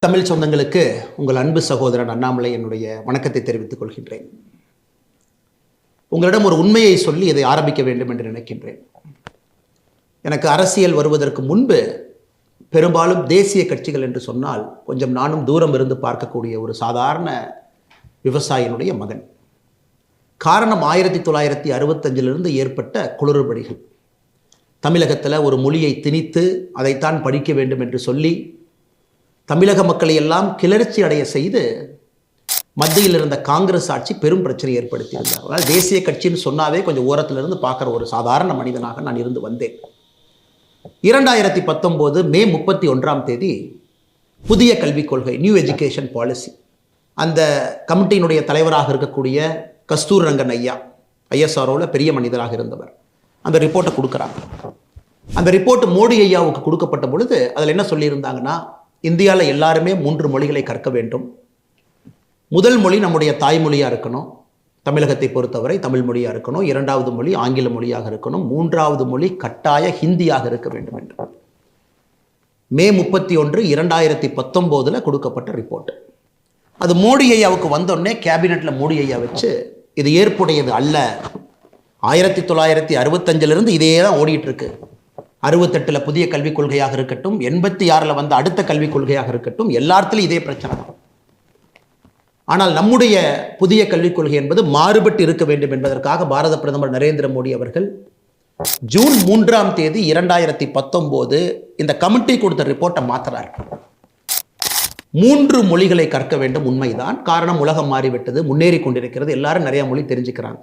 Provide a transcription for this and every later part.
தமிழ் சொந்தங்களுக்கு உங்கள் அன்பு சகோதரன் அண்ணாமலை என்னுடைய வணக்கத்தை தெரிவித்துக் கொள்கின்றேன். உங்களிடம் ஒரு உண்மையை சொல்லி இதை ஆரம்பிக்க வேண்டும் என்று நினைக்கின்றேன். எனக்கு அரசியல் வருவதற்கு முன்பு பெரும்பாலும் தேசிய கட்சிகள் என்று சொன்னால் கொஞ்சம் நானும் தூரம் இருந்து பார்க்கக்கூடிய ஒரு சாதாரண விவசாயினுடைய மகன். காரணம் 1965 ஏற்பட்ட குளறுபடிகள். தமிழகத்தில் ஒரு மொழியை திணித்து அதைத்தான் படிக்க வேண்டும் என்று சொல்லி தமிழக மக்களை எல்லாம் கிளர்ச்சி அடைய செய்து மத்தியில் இருந்த காங்கிரஸ் ஆட்சி பெரும் பிரச்சனை ஏற்படுத்தியிருந்தார். அதனால் தேசிய கட்சின்னு சொன்னாவே கொஞ்சம் ஓரத்திலிருந்து பார்க்குற ஒரு சாதாரண மனிதனாக நான் இருந்து வந்தேன். 2019 மே 31 புதிய கல்விக் கொள்கை, நியூ எஜுகேஷன் பாலிசி, அந்த கமிட்டியினுடைய தலைவராக இருக்கக்கூடிய கஸ்தூர் ரங்கன் ஐயா, ஐஎஸ்ஆர்ஓவில் பெரிய மனிதராக இருந்தவர், அந்த ரிப்போர்ட்டை கொடுக்குறாங்க. அந்த ரிப்போர்ட் மோடி ஐயாவுக்கு கொடுக்கப்பட்ட பொழுது அதில் என்ன சொல்லியிருந்தாங்கன்னா, இந்தியாவில் எல்லாருமே 3 மொழிகளை கற்க வேண்டும். முதல் மொழி நம்முடைய தாய்மொழியாக இருக்கணும், தமிழகத்தை பொறுத்தவரை தமிழ் மொழியாக இருக்கணும். 2வது மொழி ஆங்கில மொழியாக இருக்கணும். 3வது மொழி கட்டாய ஹிந்தியாக இருக்க வேண்டும் என்று மே 31, 2019 கொடுக்கப்பட்ட ரிப்போர்ட். அது மோடி ஐயாவுக்கு வந்தோடனே கேபினெட்டில் மோடி ஐயா வச்சு இது ஏற்புடையது அல்ல, 1965 இதே தான் ஓடிட்டு இருக்கு, 68 புதிய கல்விக் கொள்கையாக இருக்கட்டும், 86 வந்த அடுத்த கல்விக் கொள்கையாக இருக்கட்டும், எல்லாத்திலும் இதே பிரச்சனை தான். ஆனால் நம்முடைய புதிய கல்விக் கொள்கை என்பது மாறுபட்டு இருக்க வேண்டும் என்பதற்காக பாரத பிரதமர் நரேந்திர மோடி அவர்கள் ஜூன் 3 2019 இந்த கமிட்டி கொடுத்த ரிப்போர்ட்டை மாற்றுறார். 3 மொழிகளை கற்க வேண்டும், உண்மைதான். காரணம், உலகம் மாறிவிட்டது, முன்னேறி கொண்டிருக்கிறது, எல்லாரும் நிறைய மொழி தெரிஞ்சுக்கிறாங்க.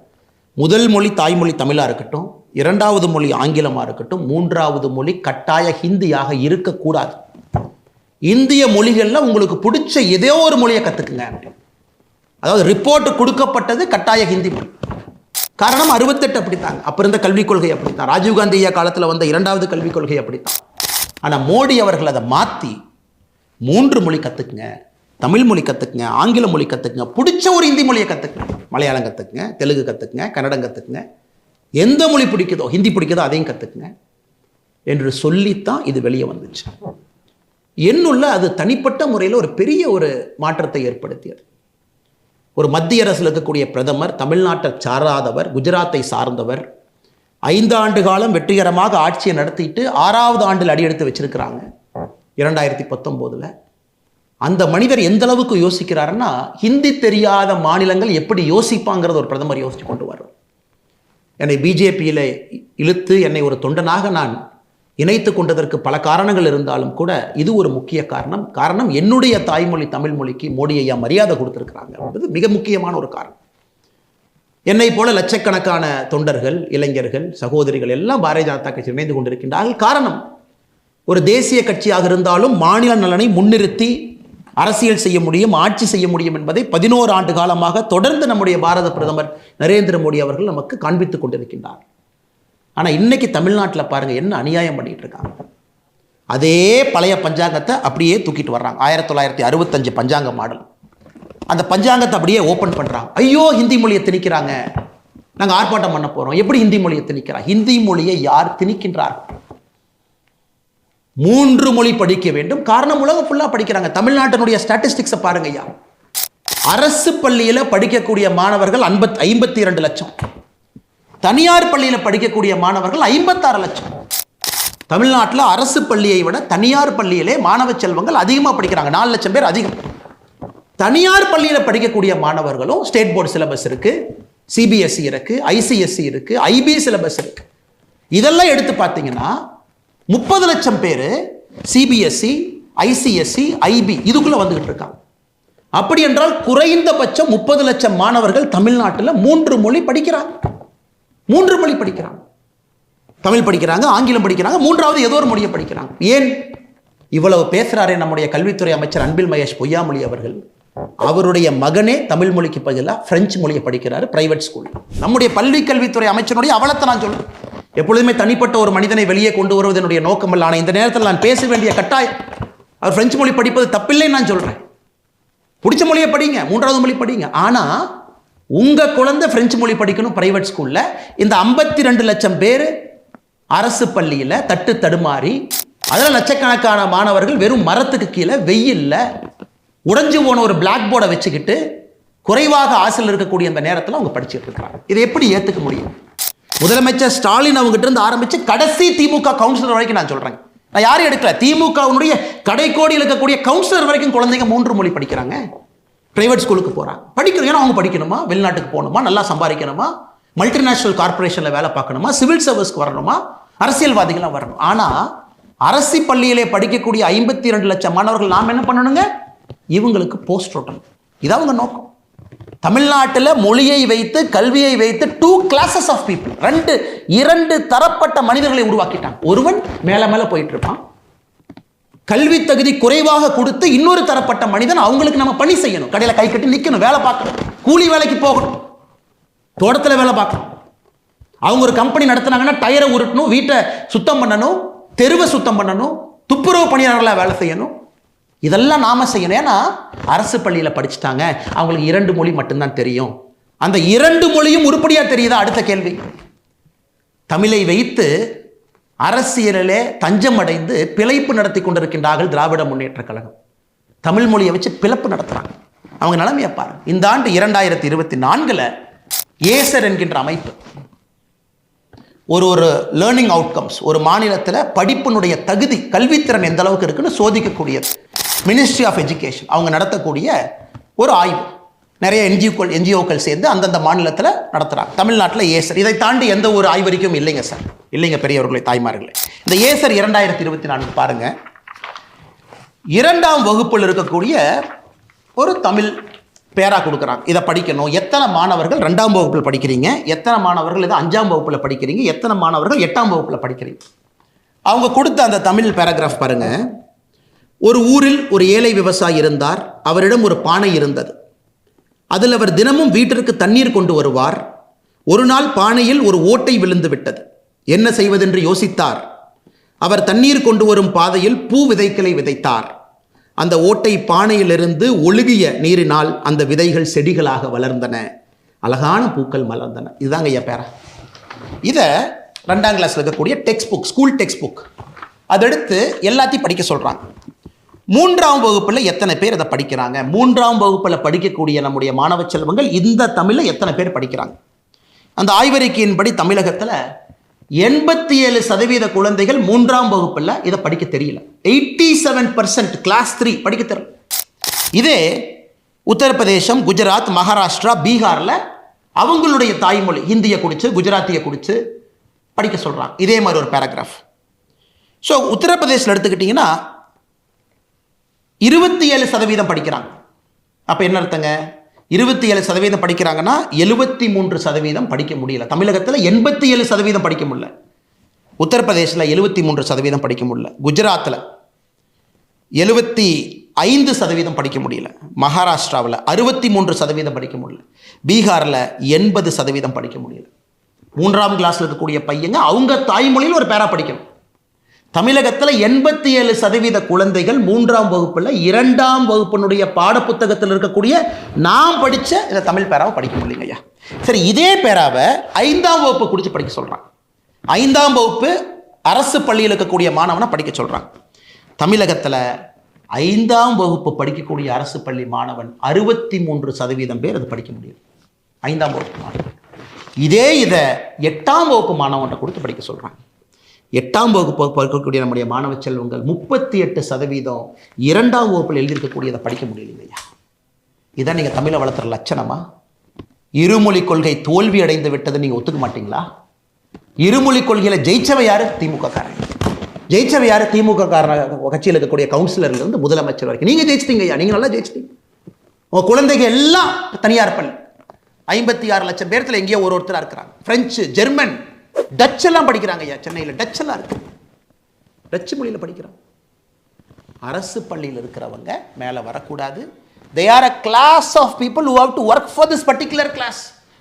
முதல் மொழி தாய்மொழி தமிழாக இருக்கட்டும், 2வது மொழி ஆங்கிலமாக இருக்கட்டும், 3வது மொழி கட்டாய ஹிந்தியாக இருக்கக்கூடாது. இந்திய மொழிகளில் உங்களுக்கு பிடிச்ச ஏதோ ஒரு மொழியை கற்றுக்குங்க. அதாவது ரிப்போர்ட் கொடுக்கப்பட்டது கட்டாய ஹிந்தி மொழி. காரணம் 68 அப்படித்தாங்க, அப்போ இருந்த கல்விக் கொள்கை அப்படித்தான், ராஜீவ்காந்தி ஐயா காலத்தில் வந்த 2வது கல்விக் கொள்கை அப்படித்தான். ஆனால் மோடி அவர்கள் அதை மாற்றி 3 மொழி கற்றுக்குங்க, தமிழ் மொழி கற்றுக்குங்க, ஆங்கில மொழி கற்றுக்குங்க, பிடிச்ச ஒரு ஹிந்தி மொழியை கற்றுக்குங்க, மலையாளம் கற்றுக்குங்க, தெலுங்கு கற்றுக்குங்க, கன்னடம் கற்றுக்குங்க, எந்த மொழி பிடிக்குதோ, ஹிந்தி பிடிக்குதோ அதையும் கற்றுக்குங்க என்று சொல்லித்தான் இது வெளியே வந்துச்சு. என்னுள்ள அது தனிப்பட்ட முறையில் ஒரு பெரிய ஒரு மாற்றத்தை ஏற்படுத்தியது. ஒரு மத்திய அரசில் இருக்கக்கூடிய பிரதமர், தமிழ்நாட்டை சாராதவர், குஜராத்தை சார்ந்தவர், 5 ஆண்டு காலம் வெற்றிகரமாக ஆட்சியை நடத்திட்டு 6வது ஆண்டில் அடியெடுத்து வச்சிருக்கிறாங்க 2019. அந்த மனிதர் எந்த அளவுக்கு யோசிக்கிறாருன்னா, ஹிந்தி தெரியாத மாநிலங்கள் எப்படி யோசிப்பாங்கிறது ஒரு பிரதமர் யோசிச்சு கொண்டு வர்றார். என்னை பிஜேபியில் இழுத்து என்னை ஒரு தொண்டனாக நான் இணைத்து கொண்டதற்கு பல காரணங்கள் இருந்தாலும் கூட இது ஒரு முக்கிய காரணம் என்னுடைய தாய்மொழி தமிழ் மொழிக்கு மோடி ஐயா மரியாதை கொடுத்துருக்கிறாங்க என்பது மிக முக்கியமான ஒரு காரணம். என்னை போல லட்சக்கணக்கான தொண்டர்கள், இளைஞர்கள், சகோதரிகள் எல்லாம் பாரதிய ஜனதா கட்சி இணைந்து கொண்டிருக்கின்றார்கள். காரணம், ஒரு தேசிய கட்சியாக இருந்தாலும் மாநில நலனை முன்னிறுத்தி அரசியல் செய்ய முடியும், ஆட்சி செய்ய முடியும் என்பதை 11 ஆண்டு காலமாக தொடர்ந்து நம்முடைய பாரத பிரதமர் நரேந்திர மோடி அவர்கள் நமக்கு காண்பித்துக் கொண்டிருக்கின்றார். ஆனால் இன்னைக்கு தமிழ்நாட்டில் பாருங்க என்ன அநியாயம் பண்ணிட்டு இருக்காங்க. அதே பழைய பஞ்சாங்கத்தை அப்படியே தூக்கிட்டு வர்றாங்க. 1965 பஞ்சாங்க மாடல், அந்த பஞ்சாங்கத்தை அப்படியே ஓப்பன் பண்றாங்க. ஐயோ, ஹிந்தி மொழியை திணிக்கிறாங்க, நாங்கள் ஆர்ப்பாட்டம் பண்ண போறோம். எப்படி ஹிந்தி மொழியை திணிக்கிறாங்க? ஹிந்தி மொழியை யார் திணிக்கின்றார்கள்? 3 மொழி படிக்க வேண்டும். காரணம், உலகம் ஃபுல்லாக படிக்கிறாங்க. தமிழ்நாட்டினுடைய ஸ்டாட்டிஸ்டிக்ஸை பாருங்க ஐயா. அரசு பள்ளியில் படிக்கக்கூடிய மாணவர்கள் 52 லட்சம், தனியார் பள்ளியில் படிக்கக்கூடிய மாணவர்கள் 56 லட்சம். தமிழ்நாட்டில் அரசு பள்ளியை விட தனியார் பள்ளியிலே மாணவ செல்வங்கள் அதிகமாக படிக்கிறாங்க, 4 லட்சம் பேர் அதிகம். தனியார் பள்ளியில் படிக்கக்கூடிய மாணவர்களும் ஸ்டேட் போர்டு சிலபஸ் இருக்கு, சிபிஎஸ்இ இருக்கு, ஐசிஎஸ்இ இருக்கு, ஐபி சிலபஸ் இருக்கு. இதெல்லாம் எடுத்து பார்த்தீங்கன்னா 30 லட்சம் பேர் சிபிஎஸ்இ, ஐசிஎஸ்இ, ஐபி இதுக்குள்ள வந்துகிட்டு இருக்காங்க. அப்படி என்றால் குறைந்தபட்சம் 30 லட்சம் மாணவர்கள் தமிழ்நாட்டில் 3 மொழி படிக்கிறாங்க. 3 மொழி படிக்கிறாங்க, தமிழ் படிக்கிறாங்க, ஆங்கிலம் படிக்கிறாங்க, 3வது ஏதோ ஒரு மொழியை படிக்கிறாங்க. ஏன் இவ்வளவு பேசுறாரே நம்முடைய கல்வித்துறை அமைச்சர் அன்பில் மகேஷ் பொய்யாமொழி அவர்கள், அவருடைய மகனே தமிழ் மொழிக்கு பதிலாக பிரெஞ்சு மொழியை படிக்கிறாரு பிரைவேட் ஸ்கூல். நம்முடைய பள்ளி கல்வித்துறை அமைச்சருடைய அவலத்தை நான் சொல்றேன். எப்பொழுதுமே தனிப்பட்ட ஒரு மனிதனை வெளியே கொண்டு வருவது என்னுடைய நோக்கமல்ல. ஆனால் இந்த நேரத்தில் நான் பேச வேண்டிய கட்டாயம், அவர் பிரெஞ்சு மொழி படிப்பது தப்பில்லைன்னு நான் சொல்றேன். பிடிச்ச மொழியை படிங்க, 3வது மொழி படிங்க. ஆனால் உங்க குழந்தை பிரெஞ்சு மொழி படிக்கணும் பிரைவேட் ஸ்கூல்ல. இந்த 52 லட்சம் பேர் அரசு பள்ளியில் தட்டு தடுமாறி அதில் லட்சக்கணக்கான மாணவர்கள் வெறும் மரத்துக்கு கீழே வெயில்ல உடைஞ்சு போன ஒரு பிளாக் போர்டை வச்சுக்கிட்டு குறைவாக ஆசையில் இருக்கக்கூடிய அந்த நேரத்தில் அவங்க படிச்சுட்டு இருக்காங்க. இதை எப்படி ஏற்றுக்க முடியும்? முதலமைச்சர் ஸ்டாலின் அவங்ககிட்ட இருந்து ஆரம்பிச்சு கடைசி திமுக கவுன்சிலர் வரைக்கும் நான் சொல்றேன். நான் யாரும் எடுக்கல. திமுகவுடைய கடைக்கோடியில் இருக்கக்கூடிய கவுன்சிலர் வரைக்கும் குழந்தைங்க 3 மொழி படிக்கிறாங்க. பிரைவேட் ஸ்கூலுக்கு போறாங்க. படிக்கணும். ஏன்னா அவங்க படிக்கணுமா, வெளிநாட்டுக்கு போகணுமா, நல்லா சம்பாதிக்கணுமா, மல்டிநேஷனல் கார்பரேஷன்ல வேலை பார்க்கணுமா, சிவில் சர்வீஸ்க்கு வரணுமா, அரசியல்வாதிகளாக வரணும். ஆனா அரசு பள்ளியிலே படிக்கக்கூடிய 52 லட்சம் மாணவர்கள் நாம் என்ன பண்ணணுங்க? இவங்களுக்கு போஸ்ட் ஓட்டணும். இது அவங்க நோக்கம். தமிழ்நாட்டில் மொழியை வைத்து கல்வியை வைத்து 2 classes ஆஃப் பீப்புள், 2 தரப்பட்ட மனிதர்களை உருவாக்கிட்டாங்க. ஒருவன் மேல மேல போயிட்டு இருப்பான், கல்வி தகுதி குறைவாக கொடுத்து இன்னொரு தரப்பட்ட மனிதன் அவங்களுக்கு நம்ம பணி செய்யணும். கடையில் கை கட்டி நிற்கணும், வேலை பார்க்கணும், கூலி வேலைக்கு போகணும், தோட்டத்தில் வேலை பார்க்கணும். அவங்க ஒரு கம்பெனி நடத்துனாங்கன்னா டயரை உருட்டணும், வீட்டை சுத்தம் பண்ணணும், தெருவை சுத்தம் பண்ணணும், துப்புரவு பணியாளர்களாக வேலை செய்யணும். இதெல்லாம் நாம செய்யணும். ஏன்னா அரசு பள்ளியில் படிச்சுட்டாங்க, அவங்களுக்கு 2 மொழி மட்டும்தான் தெரியும். அந்த 2 மொழியும் உருப்படியா தெரியுதா? அடுத்த கேள்வி. தமிழை வைத்து அரசியலிலே தஞ்சம் அடைந்து பிழைப்பு நடத்தி கொண்டிருக்கின்றார்கள் திராவிட முன்னேற்ற கழகம். தமிழ் மொழியை வச்சு பிளப்பு நடத்துறாங்க. அவங்க நிலைமையை பாருங்க. இந்த ஆண்டு 2024 ஏசர் என்கின்ற அமைப்பு ஒரு லேர்னிங் அவுட்கம்ஸ், ஒரு மாநிலத்தில் படிப்பினுடைய தகுதி, கல்வித்திறன் எந்த அளவுக்கு இருக்குன்னு சோதிக்கக்கூடியது. மினிஸ்ட்ரி ஆஃப் எஜுகேஷன் அவங்க நடத்தக்கூடிய ஒரு ஆய்வு. நிறைய என்ஜிஓக்கள் சேர்ந்து அந்தந்த மாநிலத்தில் நடத்துகிறாங்க. தமிழ்நாட்டில் ஏசர். இதை தாண்டி எந்த ஒரு ஆய்வறிக்கையும் இல்லைங்க சார், இல்லைங்க பெரியவர்களே, தாய்மார்களே. இந்த ஏசர் 2024 பாருங்க. 2ஆம் வகுப்பில் இருக்கக்கூடிய ஒரு தமிழ் பேரா கொடுக்குறாங்க. இதை படிக்கணும். எத்தனை மாணவர்கள் 2ஆம் வகுப்பில் படிக்கிறீங்க, எத்தனை மாணவர்கள் இதை 5ஆம் வகுப்பில் படிக்கிறீங்க, எத்தனை மாணவர்கள் 8ஆம் வகுப்பில் படிக்கிறீங்க. அவங்க கொடுத்த அந்த தமிழ் பேராகிராஃப் பாருங்க. ஒரு ஊரில் ஒரு ஏழை விவசாயி இருந்தார். அவரிடம் ஒரு பானை இருந்தது. அதில் அவர் தினமும் வீட்டிற்கு தண்ணீர் கொண்டு வருவார். ஒரு நாள் பானையில் ஒரு ஓட்டை விழுந்து விட்டது. என்ன செய்வதென்று யோசித்தார். அவர் தண்ணீர் கொண்டு வரும் பாதையில் பூ விதைகளை விதைத்தார். அந்த ஓட்டை பானையிலிருந்து ஒழுகிய நீரினால் அந்த விதைகள் செடிகளாக வளர்ந்தன, அழகான பூக்கள் மலர்ந்தன. இதுதாங்க ஐயா பேரா. இதை 2ஆம் கிளாஸில் இருக்கக்கூடிய textbook, school textbook, அதெடுத்து எல்லாத்தையும் படிக்க சொல்கிறாங்க. 3ஆம் வகுப்பில் எத்தனை பேர் இதை படிக்கிறாங்க? 3ஆம் வகுப்பில் படிக்கக்கூடிய நம்முடைய மாணவ செல்வங்கள் இந்த தமிழில் எத்தனை பேர் படிக்கிறாங்க? அந்த ஆய்வறிக்கையின்படி தமிழகத்தில் 87% குழந்தைகள் 3ஆம் வகுப்பில் இதை படிக்க தெரியல. 87% கிளாஸ் 3 படிக்க தெரியல. இதே உத்தரப்பிரதேசம், குஜராத், மகாராஷ்டிரா, பீகாரில் அவங்களுடைய தாய்மொழி ஹிந்தியை குடிச்சு, குஜராத்தியை குடிச்சு படிக்க சொல்கிறாங்க. இதே மாதிரி ஒரு பேராகிராஃப். ஸோ உத்தரப்பிரதேசில் எடுத்துக்கிட்டிங்கன்னா 27% படிக்கிறாங்க. அப்போ என்ன அர்த்தங்க? 27% படிக்கிறாங்கன்னா 73% படிக்க முடியல. தமிழகத்தில் 87% படிக்க முடியல. உத்தரப்பிரதேசில் 73% படிக்க முடியல. குஜராத்தில் 75% படிக்க முடியல. மகாராஷ்டிராவில் 63% படிக்க முடியல. பீகாரில் 80% படிக்க முடியல. 3ஆம் கிளாஸில் இருக்கக்கூடிய பையங்க அவங்க தாய்மொழியில் ஒரு பேரா படிக்கணும். தமிழகத்தில் 87% குழந்தைகள் 3ஆம் வகுப்பில் 2ஆம் வகுப்பினுடைய பாடப்புத்தகத்தில் இருக்கக்கூடிய நாம் படித்த இந்த தமிழ் பேராவை படிக்க முடியலைங்க ஐயா. சரி, இதே பேராவை 5ஆம் வகுப்பு குடிச்சு படிக்க சொல்கிறாங்க. 5ஆம் வகுப்பு அரசு பள்ளியில் இருக்கக்கூடிய மாணவனை படிக்க சொல்கிறாங்க. தமிழகத்தில் 5ஆம் வகுப்பு படிக்கக்கூடிய அரசு பள்ளி மாணவன் 63% பேர் அது படிக்க முடியும். 5ஆம் வகுப்பு மாணவன். இதை 8ஆம் வகுப்பு மாணவன்கிட்ட கொடுத்து படிக்க சொல்கிறாங்க. 8ஆம் வகுப்பு படிக்கக்கூடிய நம்முடைய மாணவ செல்வங்கள் 38% 2ஆம் வகுப்பில் எழுதியிருக்கக்கூடியதை படிக்க முடியலைங்கய்யா. இதான் நீங்கள் தமிழை வளர்த்துற லட்சணமா? இருமொழி கொள்கை தோல்வி அடைந்து விட்டதை நீங்கள் ஒத்துக்க மாட்டீங்களா? இருமொழி கொள்கையில் ஜெயிச்சவை யாரு? திமுக காரன். ஜெயிச்சவை யாரு? திமுக காரன் கட்சியில் இருக்கக்கூடிய கவுன்சிலர்லேருந்து முதலமைச்சர் வரைக்கும் நீங்கள் ஜெயிச்சிட்டீங்க ஐயா. நீங்கள் நல்லா ஜெயிச்சிட்டீங்க. உங்கள் குழந்தைங்க எல்லாம் தனியார் பள்ளி 56 லட்சம் பேர்த்தில் எங்கேயோ ஒருத்தராக இருக்கிறாங்க. பிரெஞ்சு, ஜெர்மன், டச் எல்லாம் படிக்கிறாங்க ஐயா. சென்னையில் டச் எல்லாம் இருக்கு. டச்சு மொழியில் படிக்கிறாங்க. அரசு பள்ளியில் இருக்கிறவங்க மேலே வரக்கூடாது. They are a class of people who have to work for this particular class.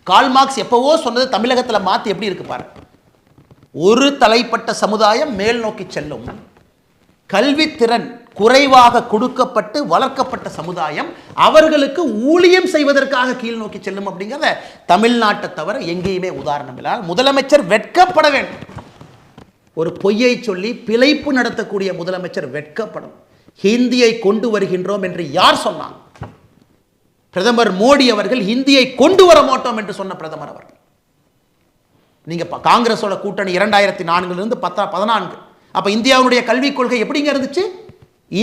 Karl Marx எப்பவோ சொன்னது தமிழகத்தில் மாற்றி எப்படி இருக்கு பாரு. ஒரு தலைப்பட்ட சமுதாயம் மேல் நோக்கி செல்லும், கல்வித்திறன் குறைவாக கொடுக்கப்பட்டு வளர்க்கப்பட்ட சமுதாயம் அவர்களுக்கு ஊழியம் செய்வதற்காக கீழ் நோக்கி செல்லும் அப்படிங்கிறத தமிழ்நாட்டை தவிர எங்கேயுமே உதாரணம் இல்லை. முதலமைச்சர் வெட்கப்பட வேண்டும். ஒரு பொய்யை சொல்லி பிழைப்பு நடத்தக்கூடிய முதலமைச்சர் வெட்கப்படும். ஹிந்தியை கொண்டு வருகின்றோம் என்று யார் சொன்னாங்க? பிரதமர் மோடி அவர்கள் ஹிந்தியை கொண்டு வர மாட்டோம் என்று சொன்ன பிரதமர் அவர்கள். நீங்க காங்கிரஸோட கூட்டணி 2004 14. அப்ப இந்தியாவுடைய கல்விக் கொள்கை எப்படிங்க இருந்துச்சு?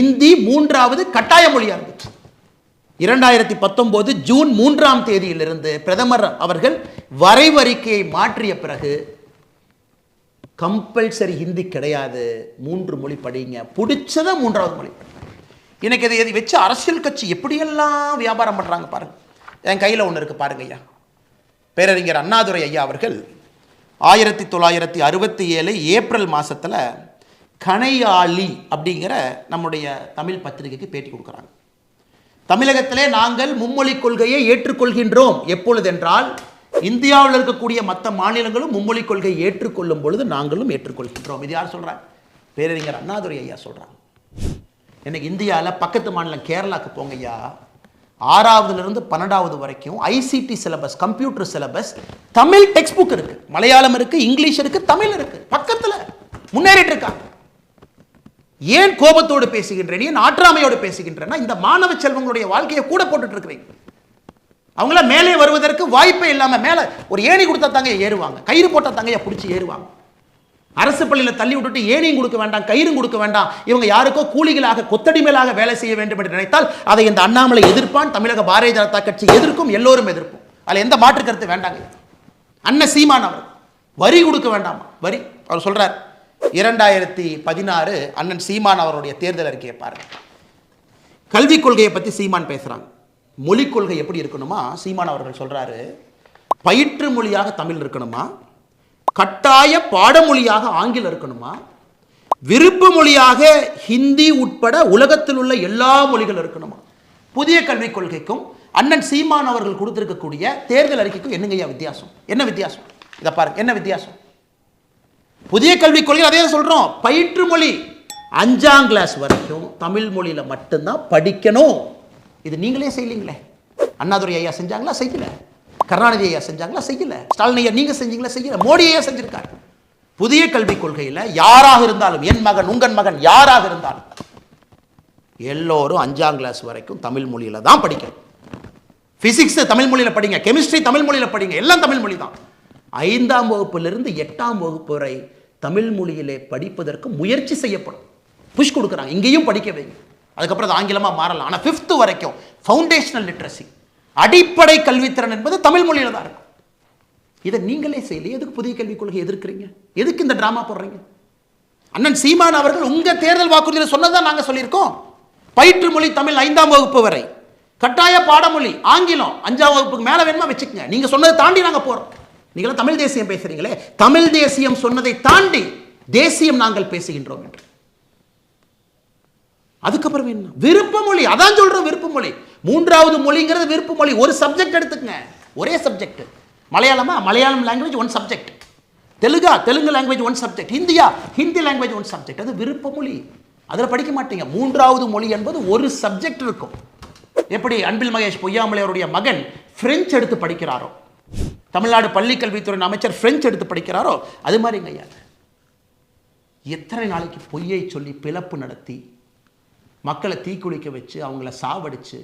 இந்தி 3வது கட்டாய மொழியா இருந்துச்சு. 2019 ஜூன் 3ஆம் தேதியிலிருந்து பிரதமர் அவர்கள் வரைவறிக்கையை மாற்றிய பிறகு கம்பல்சரி ஹிந்தி கிடையாது, 3 மொழி படிங்க, பிடிச்சத 3வது மொழி. எனக்கு இதை வச்சு அரசியல் கட்சி எப்படியெல்லாம் வியாபாரம் பண்றாங்க பாருங்க. என் கையில் ஒன்று இருக்கு பாருங்க ஐயா. பேரறிஞர் அண்ணாதுரை ஐயா அவர்கள் 1967 ஏப்ரல் மாசத்துல கணையாளி அப்படிங்கிற நம்முடைய தமிழ் பத்திரிகைக்கு பேட்டி கொடுக்குறாங்க. தமிழகத்திலே நாங்கள் மும்மொழி கொள்கையை ஏற்றுக்கொள்கின்றோம். எப்பொழுது என்றால் இந்தியாவில் இருக்கக்கூடிய மற்ற மாநிலங்களும் மும்மொழி கொள்கையை ஏற்றுக்கொள்ளும் பொழுது நாங்களும் ஏற்றுக்கொள்கின்றோம். இது யார் சொல்றாங்க? பேரறிஞர் அண்ணாதுரை ஐயா சொல்றாங்க. இன்னைக்கு இந்தியாவில் பக்கத்து மாநிலம் கேரளாக்கு போங்க ஐயா, 6வதுலேருந்து 12வது வரைக்கும் ICT syllabus, computer syllabus, Tamil text book இருக்கு, மலையாளம் இருக்கு, இங்கிலீஷ் இருக்கு, தமிழ் இருக்கு, பக்கத்தில் முன்னேறிட்டு இருக்காங்க. ஏன் கோபத்தோடு பேசுகின்றேன், ஏன் ஆற்றாமையோடு பேசுகின்றேன்னா இந்த மாணவ செல்வங்களுடைய வாழ்க்கையை கூட போட்டுட்டு இருக்கிறீங்க. அவங்கள மேலே வருவதற்கு வாய்ப்பே இல்லாம மேல ஒரு ஏணி கொடுத்தா தாங்க ஏறுவாங்க, கயிறு போட்டா தாங்க பிடிச்சி ஏறுவாங்க. அரசு பள்ளியில் தள்ளி விட்டுட்டு ஏணியும் கொடுக்க வேண்டாம், கயிறும் கொடுக்க வேண்டாம், இவங்க யாருக்கோ கூலிகளாக கொத்தடிமையிலாக வேலை செய்ய வேண்டும் என்று நினைத்தால் அதை இந்த அண்ணாமலை எதிர்ப்பான், தமிழக பாரதிய ஜனதா கட்சி எதிர்க்கும், எல்லோரும் எதிர்ப்போம். அதில் எந்த மாற்று கருத்து வேண்டாங்க. அண்ணன் சீமான் அவர் வரி கொடுக்க வேண்டாமா? வரி அவர் சொல்றார். 2016 அண்ணன் சீமான் அவருடைய தேர்தல் அறிக்கையை பாருங்க. கல்விக் கொள்கையை பற்றி சீமான் பேசுறாங்க. மொழிக் கொள்கை எப்படி இருக்கணுமா? சீமான் அவர்கள் சொல்றாரு, பயிற்று மொழியாக தமிழ் இருக்கணுமா, கட்டாய பாடமொழியாக ஆங்கிலம் இருக்கணுமா, விருப்ப மொழியாக ஹிந்தி உட்பட உலகத்தில் உள்ள எல்லா மொழிகள் இருக்கணுமா. புதிய கல்விக் கொள்கைக்கும் அண்ணன் சீமான் அவர்கள் கொடுத்திருக்கக்கூடிய தேர்தல் அறிக்கைக்கும் என்னங்கய்யா வித்தியாசம்? என்ன வித்தியாசம்? இதை பாருங்க, என்ன வித்தியாசம்? புதிய கல்விக் கொள்கை அதே சொல்றோம், பயிற்று மொழி 5ஆம் கிளாஸ் வரைக்கும் தமிழ் மொழியில மட்டும்தான் படிக்கணும். இது நீங்களே செய்யலீங்களே. அண்ணாதுரை ஐயா செஞ்சாங்களா? செய்யல. கருணாநிதி ஐயா செஞ்சாங்களா? செய்யல. ஸ்டாலின் ஐயா நீங்க செஞ்சீங்களா? செய்யல. மோடி ஐயா செஞ்சிருக்காரு. புதிய கல்விக் கொள்கையில் யாராக இருந்தாலும், என் மகன் உங்கள் மகன் யாராக இருந்தாலும் எல்லோரும் 5ஆம் கிளாஸ் வரைக்கும் தமிழ் மொழியில தான் படிக்கணும். பிசிக்ஸ் தமிழ் மொழியில படிங்க, கெமிஸ்ட்ரி தமிழ் மொழியில படிங்க, எல்லாம் தமிழ் மொழி தான். 5ஆம் வகுப்பிலிருந்து 8ஆம் வகுப்பு வரை தமிழ் மொழியிலே படிப்பதற்கு முயற்சி செய்யப்படும். புஷ் கொடுக்குறாங்க, இங்கேயும் படிக்க வைங்க. அதுக்கப்புறம் அது ஆங்கிலமாக மாறலாம். ஆனால் 5th வரைக்கும் ஃபவுண்டேஷனல் லிட்ரஸி, அடிப்படை கல்வித்திறன் என்பது தமிழ் மொழியில தான் இருக்கும். இதை நீங்களே செய்யலையே, எதுக்கு புதிய கல்விக் கொள்கை எதிர்க்கிறீங்க? எதுக்கு இந்த டிராமா போடுறீங்க? அண்ணன் சீமான் அவர்கள் உங்க தேர்தல் வாக்குறுதியில் சொன்னதான் நாங்கள் சொல்லியிருக்கோம். பயிற்று மொழி தமிழ் 5ஆம் வகுப்பு வரை, கட்டாய பாடமொழி ஆங்கிலம் 5ஆம் வகுப்புக்கு மேலே வேணுமா வச்சுக்கங்க. நீங்க சொன்னதை தாண்டி நாங்கள் போறோம். நீங்களும் தமிழ் தேசியம் பேசுறீங்களே, தமிழ் தேசியம் சொன்னதை தாண்டி தேசியம் நாங்கள் பேசுகின்றோம் என்று. அதுக்கப்புறம் என்ன? விருப்ப மொழி, அதான் சொல்றோம் விருப்ப மொழி. 3வது மொழிங்கிறது விருப்ப மொழி. ஒரு சப்ஜெக்ட் எடுத்துக்கங்க, ஒரே சப்ஜெக்ட். மலையாளமா, மலையாளம் லாங்குவேஜ் 1 சப்ஜெக்ட். தெலுங்கா, தெலுங்கு லாங்குவேஜ் 1 சப்ஜெக்ட். ஹிந்தியா, ஹிந்தி லாங்குவேஜ் 1 சப்ஜெக்ட். அது விருப்ப மொழி. அதில் படிக்க மாட்டீங்க. 3வது மொழி என்பது ஒரு சப்ஜெக்ட் இருக்கும். எப்படி அன்பில் மகேஷ் பொய்யாமொழி அவருடைய மகன் பிரெஞ்சு எடுத்து படிக்கிறாரோ, தமிழ்நாடு பள்ளி கல்வித்துறை அமைச்சர் பிரெஞ்சு எடுத்து படிக்கிறாரோ, அது மாதிரிங்க ஐயா. எத்தனை நாளைக்கு பொய்யை சொல்லி பிளப்பு நடத்தி மக்களை தீக்குளிக்க வச்சு அவங்கள சாவடிச்சு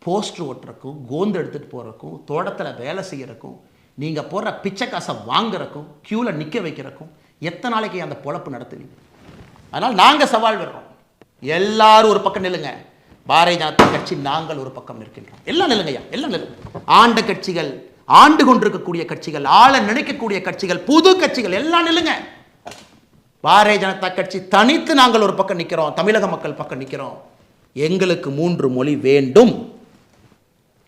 போஸ்டர் ஓட்டுறக்கும், கோந்து எடுத்துகிட்டு போகிறக்கும், தோட்டத்தில் வேலை செய்கிறக்கும், நீங்கள் போடுற பிச்சை காசை வாங்குறக்கும், க்யூவில் நிற்க வைக்கிறக்கும் எத்தனை நாளைக்கு அந்த பொழப்பு நடத்துவீங்க? அதனால் நாங்கள் சவால் விடுறோம். எல்லாரும் ஒரு பக்கம் நில்லுங்க. பாரதிய ஜனதா கட்சி நாங்கள் ஒரு பக்கம் நிற்கின்றோம். எல்லாம் நில்லுங்கய்யா, எல்லாம் நில்லுங்க. ஆண்ட கட்சிகள், ஆண்டு கொண்டிருக்கக்கூடிய கட்சிகள், ஆள நினைக்கக்கூடிய கட்சிகள், புது கட்சிகள் எல்லாம் நில்லுங்க. பாரதிய ஜனதா கட்சி தனித்து நாங்கள் ஒரு பக்கம் நிற்கிறோம், தமிழக மக்கள் பக்கம் நிற்கிறோம். எங்களுக்கு 3 மொழி வேண்டும்,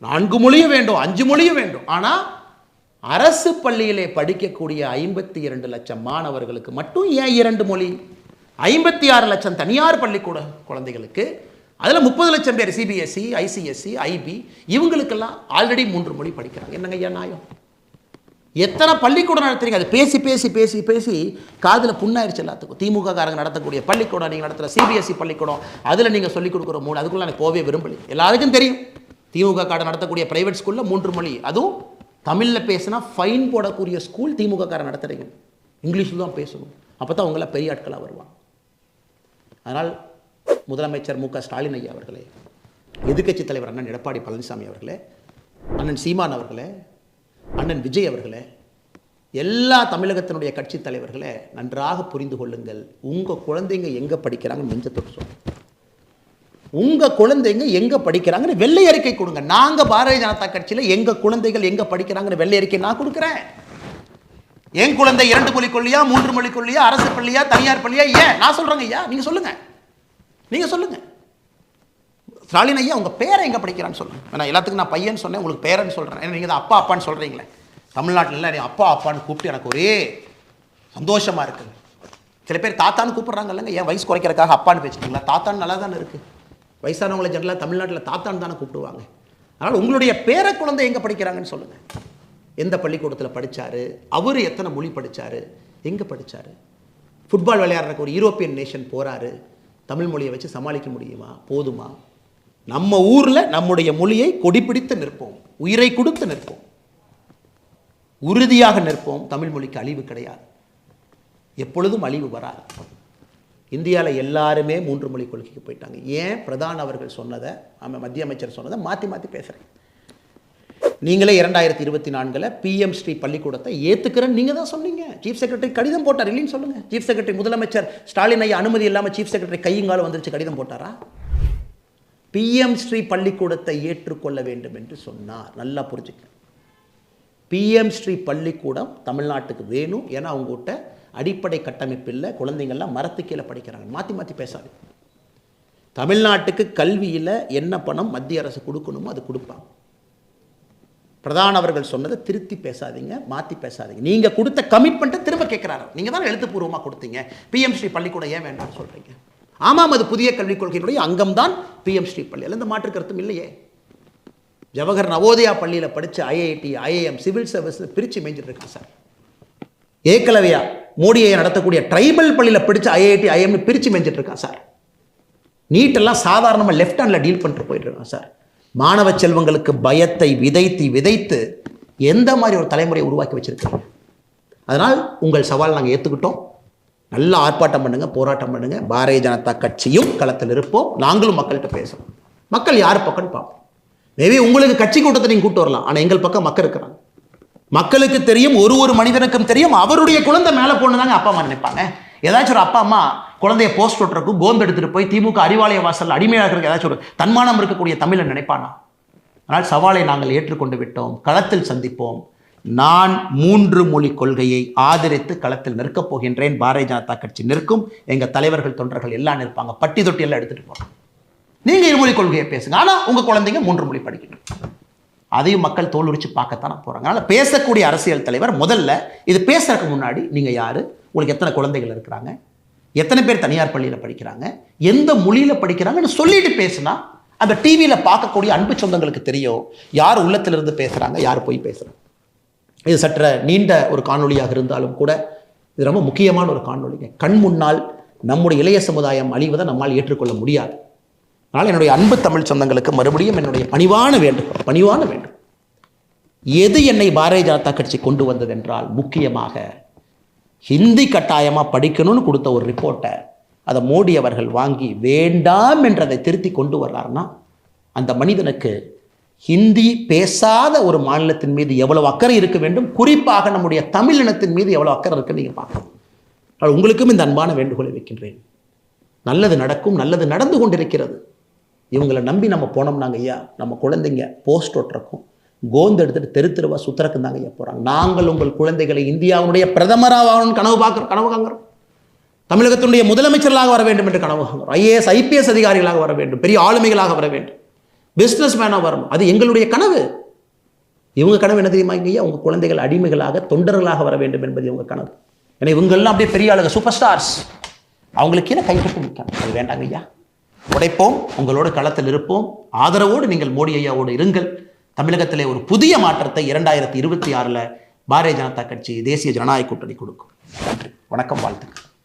4 மொழியும் வேண்டும், 5 மொழியும் வேண்டும். ஆனால் அரசு பள்ளியிலே படிக்கக்கூடிய 52 லட்சம் மாணவர்களுக்கு மட்டும் ஏன் 2 மொழி? 56 லட்சம் தனியார் பள்ளிக்கூட குழந்தைகளுக்கு, அதில் 30 லட்சம் பேர் சிபிஎஸ்சி, ஐசிஎஸ்சி, ஐபி, இவங்களுக்கெல்லாம் ஆல்ரெடி 3 மொழி படிக்கிறாங்க. என்னங்க ஐயா நியாயம்? எத்தனை பள்ளிக்கூடம் நடத்துறீங்க? அது பேசி பேசி பேசி பேசி காதில் புண்ணாயிருச்சு எல்லாத்துக்கும். திமுக காரங்க நடத்தக்கூடிய பள்ளிக்கூடம், நீங்கள் நடத்துகிற சிபிஎஸ்சி பள்ளிக்கூடம், அதில் நீங்கள் சொல்லிக் கொடுக்குற மூணு, அதுக்குள்ள எனக்கு போவே விரும்பலை. எல்லாருக்கும் தெரியும் திமுக காரன் நடத்தக்கூடிய பிரைவேட் ஸ்கூலில் 3 மொழி, அதுவும் தமிழில் பேசினா ஃபைன் போடக்கூடிய ஸ்கூல் திமுக காரன் நடத்துறீங்க. இங்கிலீஷில் தான் பேசணும். அப்போ தான் அவங்கள பெரிய ஆட்களாக வருவாங்க. அதனால் முதலமைச்சர் மு க ஸ்டாலின் ஐயா அவர்களே, எதிர்க்கட்சி தலைவர் அண்ணன் எடப்பாடி பழனிசாமி அவர்களே, அண்ணன் சீமான் அவர்களே, அண்ணன் விஜய் அவர்களே, எல்லா தமிழகத்தினுடைய கட்சி தலைவர்களே நன்றாக புரிந்து கொள்ளுங்கள். உங்கள் குழந்தைங்க எங்கே படிக்கிறாங்கன்னு நெஞ்ச தொட்டு சொல்லுங்கள். உங்கள் குழந்தைங்க எங்கே படிக்கிறாங்கன்னு வெள்ளை அறிக்கை கொடுங்க. நாங்கள் பாரதிய ஜனதா கட்சியில் எங்கள் குழந்தைகள் எங்கே படிக்கிறாங்கன்னு வெள்ளை அறிக்கை நான் கொடுக்குறேன். என் குழந்தை 2 மொழி கொள்ளியா, 3 மொழி கொள்ளியா, அரசு பள்ளியா, தனியார் பள்ளியா, ஏன் நான் சொல்கிறேங்க ஐயா, நீங்கள் சொல்லுங்கள். நீங்கள் சொல்லுங்கள் ஸ்டாலின் ஐயா, உங்கள் பேரை எங்கே படிக்கிறான்னு சொல்லுங்கள். நான் எல்லாத்துக்கும் நான் பையன் சொன்னேன், உங்களுக்கு பேரன்னு சொல்கிறேன். ஏன்னா நீங்கள் தான் அப்பா அப்பான்னு சொல்கிறீங்களே. தமிழ்நாட்டில் நீ அப்பா அப்பான்னு கூப்பிட்டு எனக்கு ஒரே சந்தோஷமாக இருக்குது. சில பேர் தாத்தான்னு கூப்பிட்றாங்க இல்லைங்க, ஏன் வயசு குறைக்கிறதுக்காக அப்பான்னு பேசிட்டீங்களா? தாத்தான்னு நல்லா தானே இருக்குது. வயசானவங்களை ஜெனரலாக தமிழ்நாட்டில் தாத்தான்னு தானே கூப்பிடுவாங்க. அதனால் உங்களுடைய பேர குழந்தை எங்கே படிக்கிறாங்கன்னு சொல்லுங்கள். எந்த பள்ளிக்கூடத்தில் படித்தார், அவர் எத்தனை மொழி படித்தார், எங்கே படித்தார். ஃபுட்பால் விளையாடுறக்கு ஒரு யூரோப்பியன் நேஷன் போகிறாரு, தமிழ் மொழியை வச்சு சமாளிக்க முடியுமா? போதுமா? நம்ம ஊரில் நம்முடைய மொழியை கொடிப்பிடித்து நிற்போம், உயிரை கொடுத்து நிற்போம், உறுதியாக நிற்போம். தமிழ் மொழிக்கு அழிவு கிடையாது, எப்பொழுதும் அழிவு வராது. இந்தியாவில் எல்லாருமே 3 மொழி கொள்கைக்கு போயிட்டாங்க. ஏன் பிரதான் அவர்கள் சொன்னதை, மத்திய அமைச்சர் சொன்னதை மாற்றி மாற்றி பேசுகிறேன். நீங்களே 2024 PM ஸ்ரீ பள்ளிக்கூடத்தை ஏற்றுக்கிறேன்னு நீங்கள் தான் சொன்னீங்க. சீஃப் செக்ரட்டரி கடிதம் போட்டார் இல்லைன்னு சொல்லுங்கள். சீஃப் செக்ரட்டரி முதலமைச்சர் ஸ்டாலின் ஐயா அனுமதி இல்லாமல் சீஃப் செக்ரட்டரி கையுங்காலம் வந்துருச்சு, கடிதம் போட்டாரா? PM ஸ்ரீ பள்ளிக்கூடத்தை ஏற்றுக்கொள்ள வேண்டும் என்று சொன்னார். நல்லா புரிஞ்சுக்க. PM ஸ்ரீ பள்ளிக்கூடம் தமிழ்நாட்டுக்கு வேணும். ஏன்னா அவங்ககிட்ட அடிப்படை கட்டமைப்பு இல்லை, குழந்தைங்கள்லாம் மரத்து கீழே படிக்கிறாங்க. மாற்றி மாற்றி பேசாது. தமிழ்நாட்டுக்கு கல்வியில் என்ன பணம் மத்திய அரசு கொடுக்கணுமோ அது கொடுப்பாங்க. பிரதான் அவர்கள் சொன்னதை திருத்தி பேசாதீங்க, மாற்றி பேசாதீங்க. நீங்கள் கொடுத்த கமிட்மெண்ட்டை திரும்ப கேட்குறாரு. நீங்கள் தான் எழுத்துப்பூர்வமாக கொடுத்தீங்க. PM ஸ்ரீ பள்ளிக்கூடம் ஏன் வேண்டாம்னு சொல்கிறீங்க? ஆமாம், அது புதிய கல்விக் கொள்கையினுடைய அங்கம் தான் PM ஸ்ரீ பள்ளி. எந்த மாற்று கருத்தும் இல்லையே. ஜவஹர் நவோதயா பள்ளியில் படித்த IIT, IIM, சிவில் சர்வீஸ் பிரித்து மேய்ஞ்சிட்டு இருக்கான் சார். ஏகலவ்யா மோடியை நடத்தக்கூடிய ட்ரைபல் பள்ளியில் படித்த IIT, IIM பிரித்து மேய்ஞ்சிட்டு இருக்கான் சார். நீட்டெல்லாம் சாதாரணமாக லெஃப்ட் ஹேண்டில் டீல் பண்ணிட்டு போயிட்டு இருக்கான் சார். மாணவ செல்வங்களுக்கு பயத்தை விதைத்து விதைத்து எந்த மாதிரி ஒரு தலைமுறையை உருவாக்கி வச்சிருக்காங்க. அதனால் உங்கள் சவால் நாங்கள் ஏற்றுக்கிட்டோம். நல்ல ஆர்ப்பாட்டம் பண்ணுங்கள், போராட்டம் பண்ணுங்கள். பாரதிய ஜனதா கட்சியும் களத்தில் இருப்போம். நாங்களும் மக்கள்கிட்ட பேசுகிறோம். மக்கள் யார் பக்கம்னு பார்ப்போம். மேபி உங்களுக்கு கட்சி கூட்டத்தை நீங்கள் கூட்டு வரலாம், ஆனால் எங்கள் பக்கம் மக்கள் இருக்கிறாங்க. மக்களுக்கு தெரியும், ஒரு மனிதனுக்கும் தெரியும், அவருடைய குழந்தை மேலே போனதாங்க அப்பா அம்மா நினைப்பாங்க. ஏதாச்சும் ஒரு அப்பா அம்மா குழந்தைய போஸ்ட் ஓட்டுறக்கும் கோந்து எடுத்துகிட்டு போய் திமுக அறிவாலய வாசல் அடிமையாக ஏதாச்சும் ஒரு தன்மானம் இருக்கக்கூடிய தமிழை நினைப்பானா? ஆனால் சவாலை நாங்கள் ஏற்றுக்கொண்டு விட்டோம். களத்தில் சந்திப்போம். நான் 3 மொழி கொள்கையை ஆதரித்து களத்தில் நிற்கப் போகின்றேன். பாரதிய ஜனதா கட்சி நிற்கும். எங்கள் தலைவர்கள் தொண்டர்கள் எல்லாம் நிற்பாங்க. பட்டி தொட்டி எல்லாம் எடுத்துகிட்டு போகிறோம். நீங்கள் 2 மொழி கொள்கையை பேசுங்க, ஆனால் உங்கள் குழந்தைங்க 3 மொழி படிக்கணும். அதையும் மக்கள் தோல் உரிச்சு பார்க்கத்தானே போகிறாங்க. அதனால் பேசக்கூடிய அரசியல் தலைவர் முதல்ல இது பேசுறதுக்கு முன்னாடி நீங்கள் யார், உங்களுக்கு எத்தனை குழந்தைகள் இருக்கிறாங்க, எத்தனை பேர் தனியார் பள்ளியில் படிக்கிறாங்க, எந்த மொழியில் படிக்கிறாங்கன்னு சொல்லிட்டு பேசுனா அந்த டிவியில் பார்க்கக்கூடிய அன்பு சொந்தங்களுக்கு தெரியும் யார் உள்ளத்திலிருந்து பேசுகிறாங்க, யார் போய் பேசுகிறாங்க. இது சற்ற நீண்ட ஒரு காணொலியாக இருந்தாலும் கூட இது ரொம்ப முக்கியமான ஒரு காணொலிங்க. கண் முன்னால் நம்முடைய இளைய சமுதாயம் அழிவதை நம்மால் ஏற்றுக்கொள்ள முடியாது. அதனால் என்னுடைய அன்பு தமிழ் சொந்தங்களுக்கு மறுபடியும் என்னுடைய பணிவான வேண்டும். எது என்னை பாரதிய ஜனதா கட்சி கொண்டு வந்தது என்றால், முக்கியமாக ஹிந்தி கட்டாயமாக படிக்கணும்னு கொடுத்த ஒரு ரிப்போர்ட்டை அதை மோடி அவர்கள் வாங்கி வேண்டாம் என்றதை திருத்தி கொண்டு வர்றாருன்னா, அந்த மனிதனுக்கு ஹிந்தி பேசாத ஒரு மாநிலத்தின் மீது எவ்வளவு அக்கறை இருக்க வேண்டும், குறிப்பாக நம்முடைய தமிழ் இனத்தின் மீது எவ்வளவு அக்கறை இருக்குன்னு நீங்கள் பார்க்கணும். உங்களுக்கும் இந்த அன்பான வேண்டுகோளை வைக்கின்றேன். நல்லது நடக்கும், நல்லது நடந்து கொண்டிருக்கிறது. இவங்களை நம்பி நம்ம போனோம்னாங்க ஐயா, நம்ம குழந்தைங்க போஸ்ட் ஓட்டுறக்கும் கோந்து எடுத்துட்டு தெருவா சுத்தரக்கும் தாங்க ஐயா போகிறாங்க. நாங்கள் உங்கள் குழந்தைகளை இந்தியாவுடைய பிரதமராக கனவு காண்கிறோம். தமிழகத்தினுடைய முதலமைச்சர்களாக வர வேண்டும் என்று கனவு காண்கிறோம். IAS, IPS அதிகாரிகளாக வர வேண்டும், பெரிய ஆளுமைகளாக வர வேண்டும், பிஸ்னஸ் மேனாக வரணும். அது எங்களுடைய கனவு. இவங்க கனவு என்ன தெரியுமா ஐயா? உங்கள் குழந்தைகள் அடிமைகளாக, தொண்டர்களாக வர வேண்டும் என்பது இவங்க கனவு. ஏன்னா இவங்கெல்லாம் அப்படியே பெரிய ஆளுங்க, சூப்பர் ஸ்டார்ஸ். அவங்களுக்கு என்ன கைப்பட்டு நிற்காங்க. அது வேண்டாங்க ஐயா. உடைப்போம், உங்களோடு களத்தில் இருப்போம். ஆதரவோடு நீங்கள் மோடி ஐயாவோடு இருங்கள். தமிழகத்திலே ஒரு புதிய மாற்றத்தை 2026 பாரதிய ஜனதா கட்சி தேசிய ஜனநாயக கூட்டணி கொடுக்கும். நன்றி, வணக்கம், வாழ்த்துக்கள்.